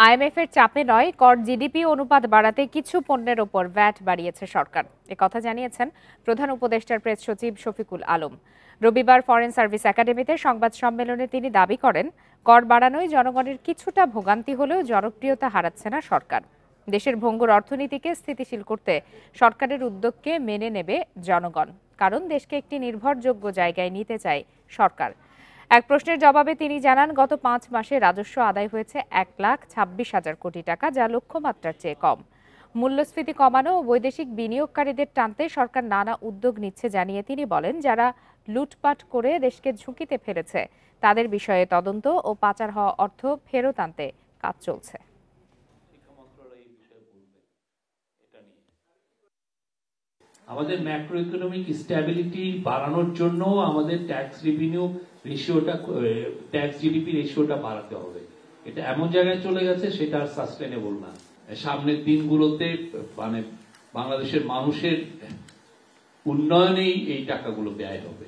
IMF এর চাপে নয়, কর জিডিপি অনুপাত বাড়াতে কিছু পণ্যের ওপর ভ্যাট বাড়িয়েছে সরকার। একথা জানিয়েছেন প্রধান উপদেষ্টার প্রেস সচিব শফিকুল আলম। রবিবার ফরেন সার্ভিস একাডেমিতে সংবাদ সম্মেলনে তিনি দাবি করেন, কর বাড়ানোয় জনগণের কিছুটা ভোগান্তি হলেও জনপ্রিয়তা হারাচ্ছে না সরকার। দেশের ভঙ্গুর অর্থনীতিকে স্থিতিশীল করতে সরকারের উদ্যোগকে মেনে নেবে জনগণ, কারণ দেশকে একটি নির্ভরযোগ্য জায়গায় নিতে চায় সরকার। এক প্রশ্নের জবাবে তিনি জানান, গত 5 মাসে রাজস্ব আদায় হয়েছে 1,26,000 কোটি টাকা, যা লক্ষ্যমাত্রার চেয়ে কম। মূল্যস্ফীতি কমানো ও বৈদেশিক বিনিয়োগকারীদের টানতে সরকার নানা উদ্যোগ নিচ্ছে জানিয়ে তিনি বলেন, যারা লুটপাট করে দেশকে ঝুঁকিতে ফেলেছে তাদের বিষয়ে তদন্ত ও পাচার হওয়া অর্থ ফেরত আনতে কাজ চলছে। আমাদের ম্যাক্রো ইকোনমিক স্ট্যাবিলিটি বাড়ানোর জন্য আমাদের ট্যাক্স জিডিপি রেশিওটা বাড়াতে হবে। এটা এমন জায়গায় চলে গেছে সেটা আর সাস্টেনেবল না। সামনের দিনগুলোতে মানে বাংলাদেশের মানুষের উন্নয়নেই এই টাকাগুলো ব্যয় হবে।